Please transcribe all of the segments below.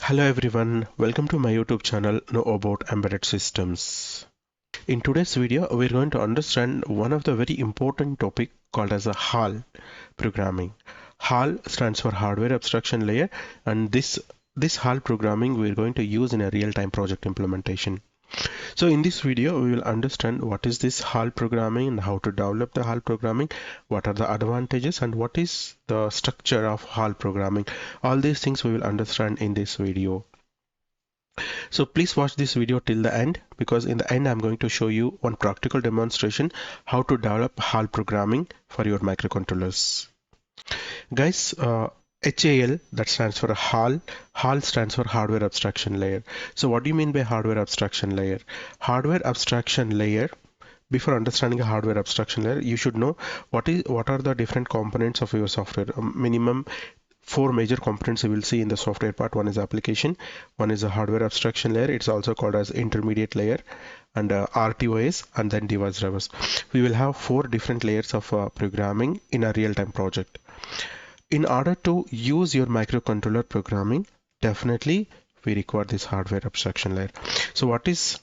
Hello everyone, welcome to my YouTube channel Know About Embedded Systems. In today's video, we're going to understand one of the very important topic called as a HAL programming. HAL stands for Hardware Abstraction Layer, and this HAL programming we're going to use in a real-time project implementation. So in this video, we will understand what is this HAL programming and how to develop the HAL programming, what are the advantages and what is the structure of HAL programming. All these things we will understand in this video. So please watch this video till the end, because in the end I'm going to show you one practical demonstration how to develop HAL programming for your microcontrollers. Guys, HAL, that stands for HAL. HAL stands for Hardware Abstraction Layer. So what do you mean by Hardware Abstraction Layer? Hardware Abstraction Layer, before understanding a hardware abstraction layer, you should know what are the different components of your software. Minimum 4 major components you will see in the software part. One is application, one is a hardware abstraction layer. It's also called as intermediate layer, and RTOS, and then device drivers. We will have 4 different layers of programming in a real-time project. In order to use your microcontroller programming, definitely we require this hardware abstraction layer. So what is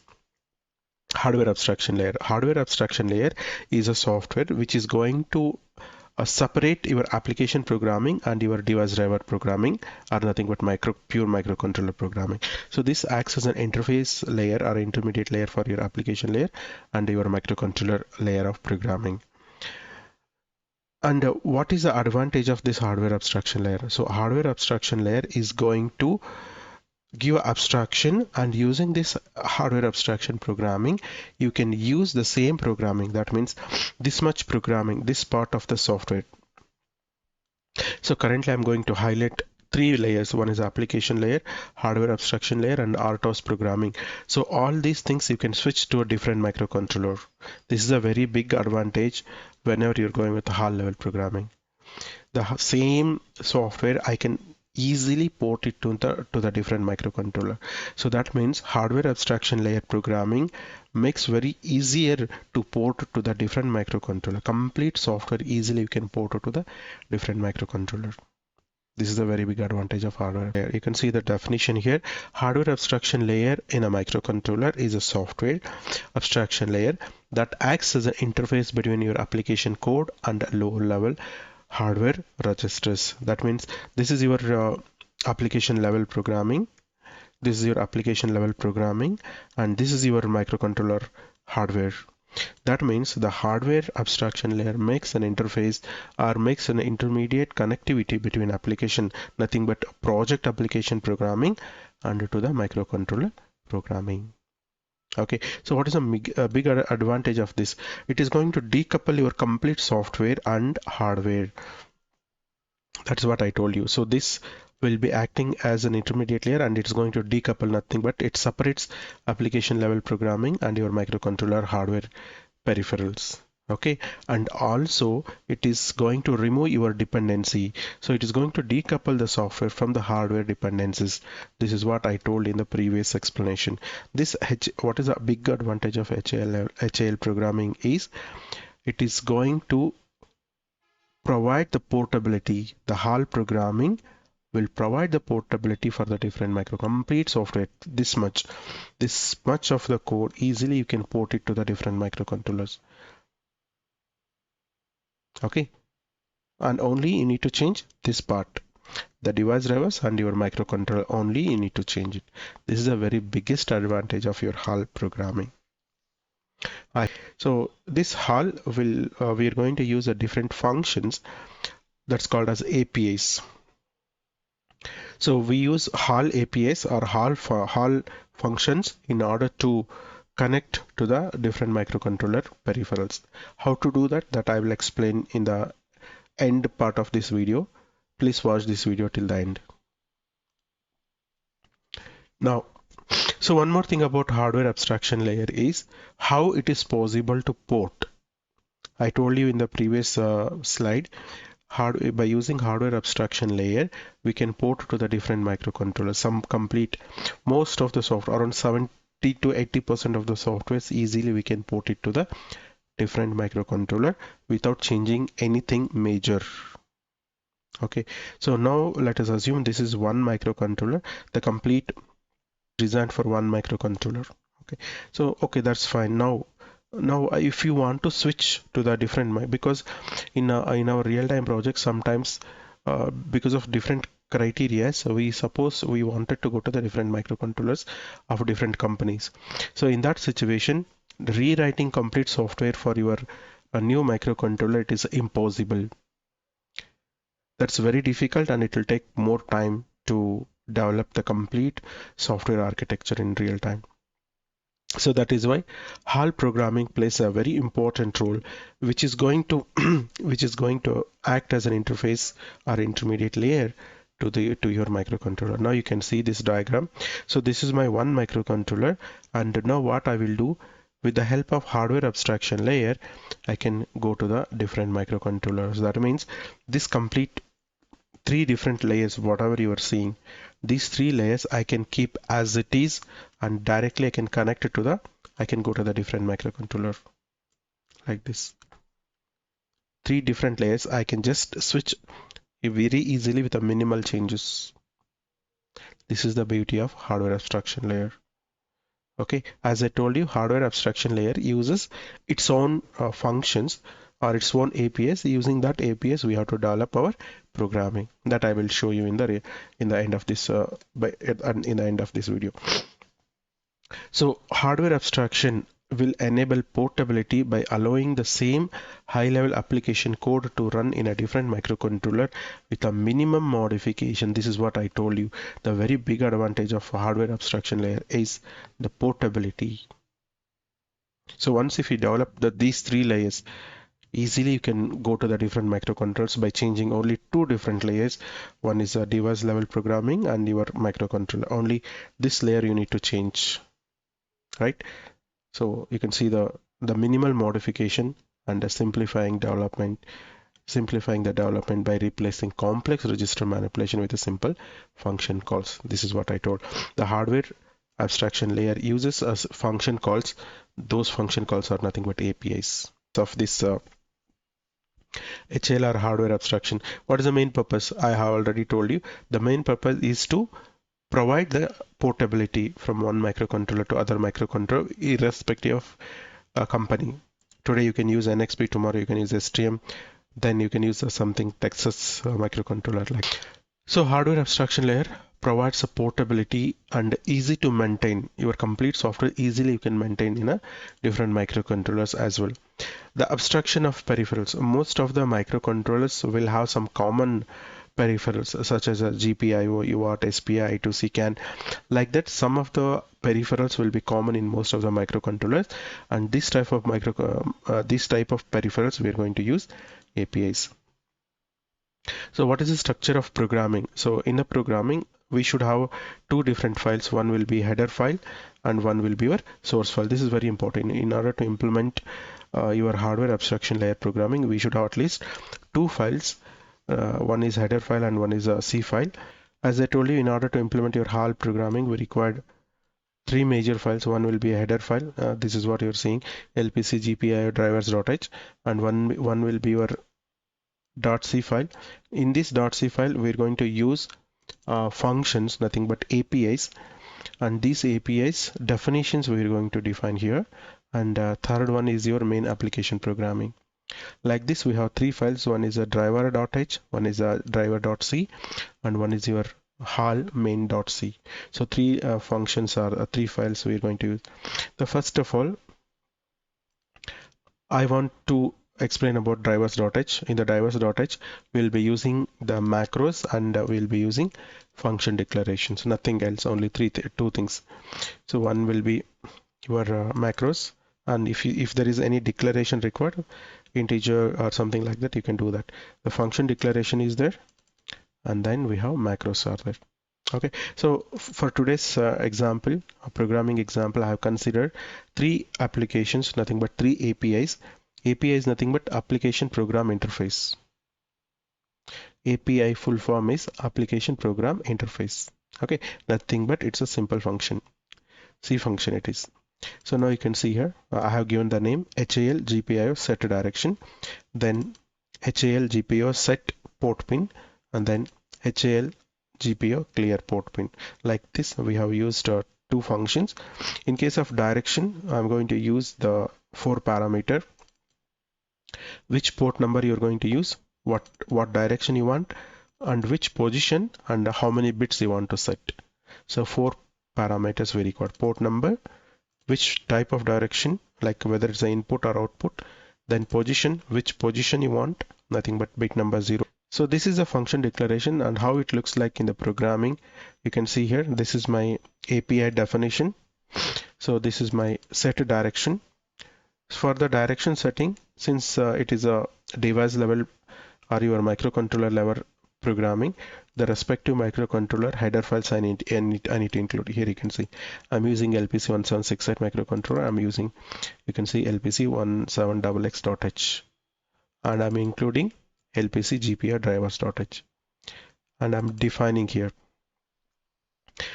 hardware abstraction layer? Hardware abstraction layer is a software which is going to separate your application programming and your device driver programming are nothing but pure microcontroller programming. So this acts as an interface layer or intermediate layer for your application layer and your microcontroller layer of programming. And what is the advantage of this hardware abstraction layer? So hardware abstraction layer is going to give abstraction, and using this hardware abstraction programming, you can use the same programming. That means this much programming, this part of the software. So currently I'm going to highlight 3 layers. One is application layer, hardware abstraction layer, and RTOS programming. So all these things you can switch to a different microcontroller. This is a very big advantage whenever you're going with HAL level programming. The same software I can easily port it to the different microcontroller. So that means hardware abstraction layer programming makes very easier to port to the different microcontroller. Complete software easily you can port it to the different microcontroller. This is a very big advantage of hardware layer. You can see the definition here. Hardware abstraction layer in a microcontroller is a software abstraction layer that acts as an interface between your application code and lower level hardware registers. That means this is your application level programming. This is your application level programming, and this is your microcontroller hardware. That means the hardware abstraction layer makes an interface or makes an intermediate connectivity between application, nothing but project application programming, and to the microcontroller programming. Okay, so what is a bigger advantage of this? It is going to decouple your complete software and hardware. That's what I told you. So this will be acting as an intermediate layer, and it's going to decouple, nothing but it separates application level programming and your microcontroller hardware peripherals. Okay, and also it is going to remove your dependency. So it is going to decouple the software from the hardware dependencies. This is what I told in the previous explanation. What is a big advantage of HAL programming is it is going to provide the portability. The HAL programming will provide the portability for the different complete software. This much of the code easily you can port it to the different microcontrollers. Okay, and only you need to change this part, the device drivers and your microcontroller, only you need to change it. This is a very biggest advantage of your HAL programming. So this HAL will we are going to use a different functions that's called as APIs. So we use HAL APIs or HAL functions in order to connect to the different microcontroller peripherals. How to do that I will explain in the end part of this video. Please watch this video till the end. Now, so one more thing about hardware abstraction layer is how it is possible to port. I told you in the previous slide, by using hardware abstraction layer, we can port to the different microcontrollers. Most of the software, around 70 to 80% of the softwares, easily we can port it to the different microcontroller without changing anything major. Okay, so now let us assume this is one microcontroller, the complete designed for one microcontroller. Okay, so okay, that's fine. Now if you want to switch to the different because in our real-time project sometimes because of different criteria, so we suppose we wanted to go to the different microcontrollers of different companies. So in that situation, rewriting complete software for your new microcontroller, it is impossible. That's very difficult and it will take more time to develop the complete software architecture in real time. So that is why HAL programming plays a very important role, which is going to which is going to act as an interface or intermediate layer to your microcontroller. Now you can see this diagram. So this is my one microcontroller, and now what I will do with the help of hardware abstraction layer, I can go to the different microcontrollers. That means this complete three different layers, whatever you are seeing, these three layers I can keep as it is, and directly I can connect it to the, I can go to the different microcontroller like this. Three different layers I can just switch very easily with a minimal changes. This is the beauty of hardware abstraction layer. Okay, as I told you, hardware abstraction layer uses its own functions or its own APIs. Using that APIs, we have to develop our programming. That I will show you in the end of this in the end of this video. So hardware abstraction will enable portability by allowing the same high-level application code to run in a different microcontroller with a minimum modification. This is what I told you. The very big advantage of hardware abstraction layer is the portability. So once if you develop these three layers, easily you can go to the different microcontrollers by changing only two different layers. One is a device level programming and your microcontroller. Only this layer you need to change, right? So you can see the minimal modification and the simplifying the development by replacing complex register manipulation with a simple function calls. This is what I told. The hardware abstraction layer uses as function calls. Those function calls are nothing but APIs of this HAL or hardware abstraction. What is the main purpose? I have already told you. The main purpose is to provide the portability from one microcontroller to other microcontroller irrespective of a company. Today you can use NXP, tomorrow you can use STM, then you can use something Texas microcontroller like. So hardware abstraction layer provides a portability and easy to maintain. Your complete software easily you can maintain in a different microcontrollers as well. The abstraction of peripherals. Most of the microcontrollers will have some common peripherals such as a GPIO, UART, SPI, I2C CAN. Like that, some of the peripherals will be common in most of the microcontrollers, and this type of peripherals we are going to use APIs. So what is the structure of programming? So in the programming, we should have two different files. One will be header file and one will be your source file. This is very important. In order to implement your hardware abstraction layer programming, we should have at least two files. One is header file and one is a C file. As I told you, in order to implement your HAL programming, we required three major files. One will be a header file. This is what you're seeing, LPC GPIO drivers.h, and one will be your .c file. In this .c file, we're going to use functions, nothing but APIs, and these APIs definitions we're going to define here. And third one is your main application programming. Like this, we have three files. One is a driver.h, one is a driver.c, and one is your HAL main.c. So three functions are three files we're going to use. The first of all, I want to explain about drivers.h. In the drivers.h, we'll be using the macros and we'll be using function declarations, nothing else, only two things. So one will be your macros, and if there is any declaration required, integer or something like that, you can do that. The function declaration is there, and then we have macros are there. Okay, so for today's example, a programming example, I have considered three applications, nothing but three APIs. API is nothing but application program interface. API full form is application program interface. Okay, nothing but it's a simple function. C function it is. So now you can see here, I have given the name HAL GPIO set direction, then HAL GPIO set port pin, and then HAL GPIO clear port pin. Like this, we have used two functions. In case of direction, I'm going to use the 4 parameter, which port number you're going to use, what direction you want, and which position, and how many bits you want to set. So 4 parameters we record: port number, which type of direction, like whether it's an input or output, then position, which position you want, nothing but bit number 0. So this is a function declaration, and how it looks like in the programming. You can see here, this is my API definition. So this is my set direction. For the direction setting, since it is a device level or your microcontroller level programming, the respective microcontroller header files I need to include. Here you can see I'm using LPC1768 microcontroller. I'm using, you can see, LPC17xx.h, and I'm including LPC GPIO drivers.h, and I'm defining here.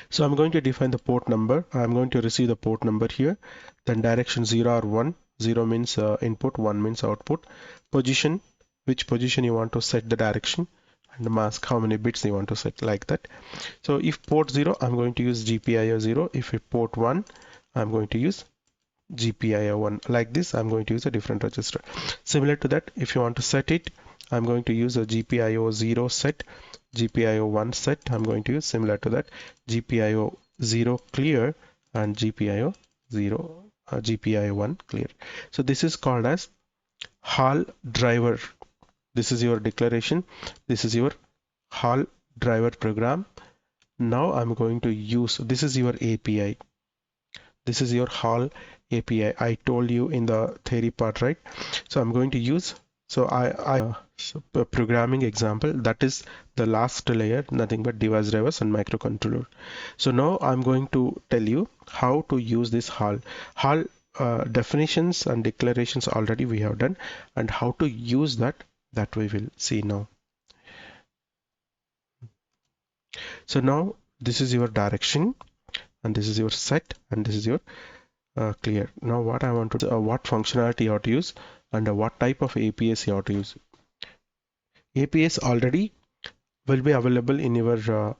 So I'm going to define the port number. I'm going to receive the port number here. Then direction 0 or 1. 0 means input, 1 means output. Position, which position you want to set the direction, and mask, how many bits you want to set, like that. So if port 0, I'm going to use GPIO 0. If it port 1, I'm going to use GPIO 1. Like this, I'm going to use a different register. Similar to that, if you want to set it, I'm going to use a GPIO 0 set, GPIO 1 set. I'm going to use similar to that, GPIO 0 clear and GPIO 1 clear. So this is called as HAL driver. This is your declaration. This is your HAL driver program. Now I'm going to use, this is your API. This is your HAL API. I told you in the theory part, right? So I'm going to use, so a programming example, that is the last layer, nothing but device drivers and microcontroller. So now I'm going to tell you how to use this HAL. HAL definitions and declarations already we have done, and how to use that we will see now. So now this is your direction, and this is your set, and this is your clear. Now what I want to what functionality you have to use, and what type of APIs you have to use. APIs already will be available in your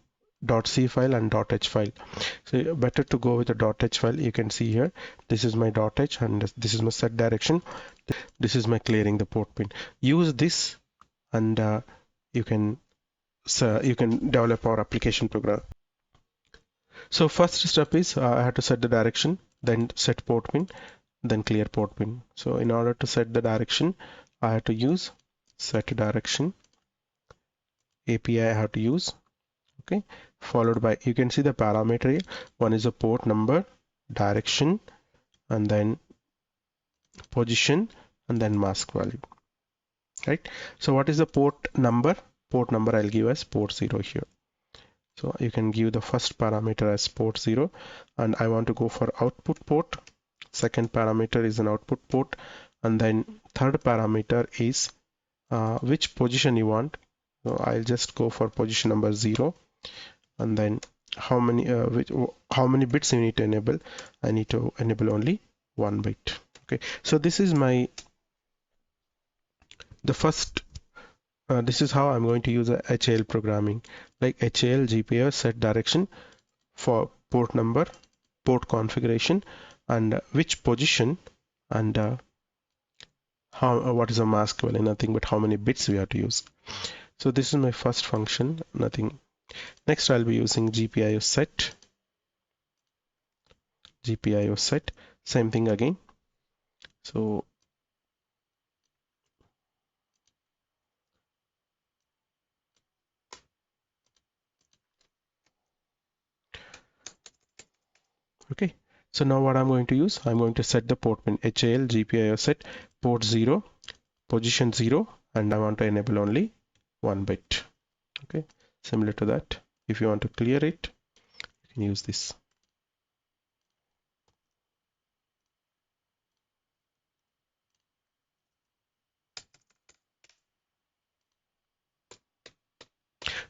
.c file and .h file. So better to go with the .h file. You can see here, this is my .h, and this is my set direction. This is my clearing the port pin. Use this, and you can develop our application program. So first step is I have to set the direction, then set port pin, then clear port pin. So in order to set the direction, I have to use set direction API. I have to use, okay, followed by, you can see the parameter here. One is a port number, direction, and then position, and then mask value, right? So what is the port number? Port number I'll give as port 0 here. So you can give the first parameter as port 0, and I want to go for output port. Second parameter is an output port, and then third parameter is which position you want. So I'll just go for position number 0, and then how many bits you need to enable. I need to enable only 1 bit. Okay, so this is this is how I'm going to use a HAL programming, like HAL GPIO set direction for port number, port configuration, and which position, and what is a mask value, nothing but how many bits we have to use. So this is my first function, nothing. Next I'll be using GPIO set, same thing again. So okay, so now what I'm going to use, I'm going to set the port pin, HAL GPIO set port 0, position 0, and I want to enable only 1 bit. Okay, similar to that. If you want to clear it, you can use this.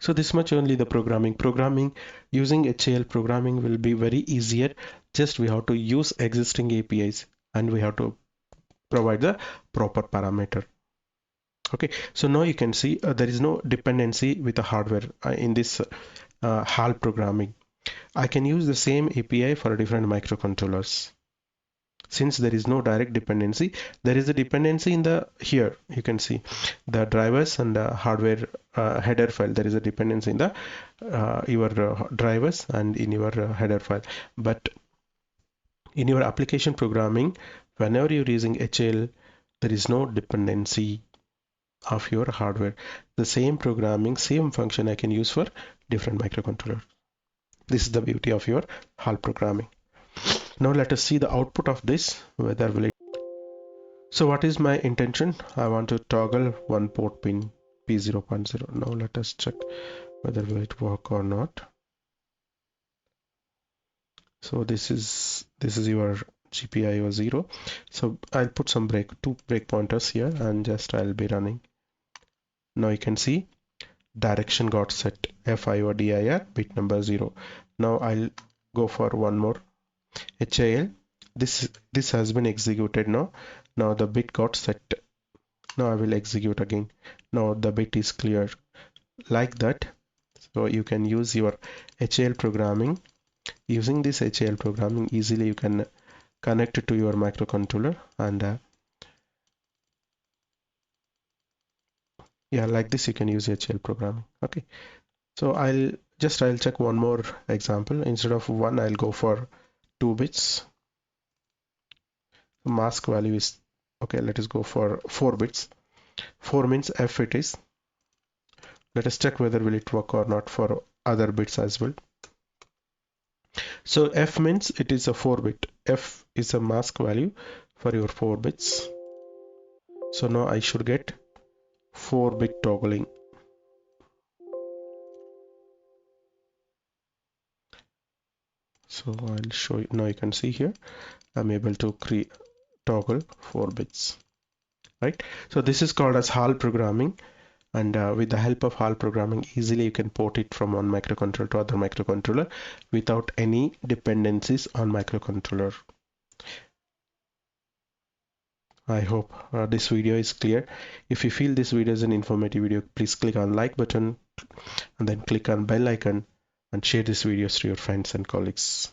So this much only the programming using HAL programming will be very easier. Just we have to use existing APIs, and we have to provide the proper parameter. Okay, so now you can see there is no dependency with the hardware in this HAL programming. I can use the same API for different microcontrollers. Since there is no direct dependency, there is a dependency in the here you can see the drivers and the hardware header file. There is a dependency in the your drivers and in your header file. But in your application programming, whenever you're using HAL, there is no dependency of your hardware. The same programming, same function I can use for different microcontroller. This is the beauty of your HAL programming. Now let us see the output of this, whether will it. So what is my intention? I want to toggle one port pin P0.0. Now let us check whether will it work or not. So this is your GPIO 0. So I'll put some two break pointers here and just I'll be running. Now you can see direction got set FIO DIR bit number 0. Now I'll go for one more HAL. This has been executed now. Now the bit got set. Now I will execute again. Now the bit is clear like that. So you can use your HAL programming. Using this HAL programming easily you can connect it to your microcontroller and yeah, like this you can use HAL programming. Okay, so I'll check one more example. Instead of 1 I'll go for 2 bits. Mask value is okay. Let us go for 4 bits. 4 means F it is. Let us check whether will it work or not for other bits as well. So F means it is a 4 bit. F is a mask value for your 4 bits. So now I should get 4-bit toggling. So I'll show you. Now you can see here I'm able to create toggle 4 bits, right? So this is called as HAL programming, and with the help of HAL programming easily you can port it from one microcontroller to other microcontroller without any dependencies on microcontroller. I hope this video is clear. If you feel this video is an informative video, please click on like button and then click on bell icon and share this videos to your friends and colleagues.